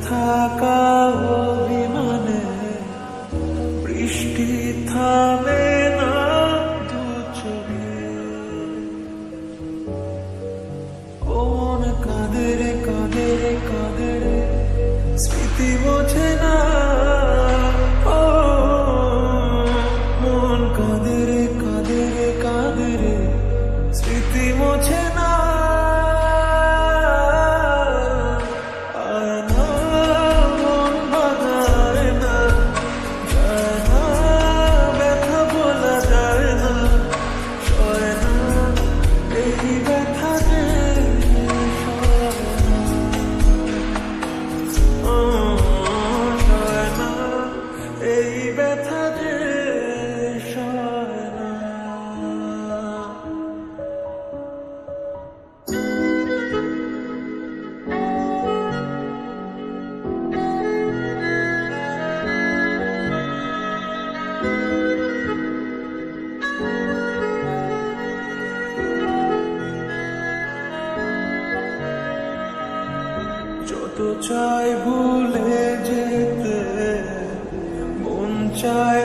থাকা অভিমানে বৃষ্টি থামে না দু চোখে। কোন কাঁদে রে কাঁদে রে কাঁদে রে স্মৃতি বোঝে না। ও মন কাঁদে রে কাঁদে রে কাঁদে রে স্মৃতি মোছে না। যত চাই ভুলে যেতে মন চায়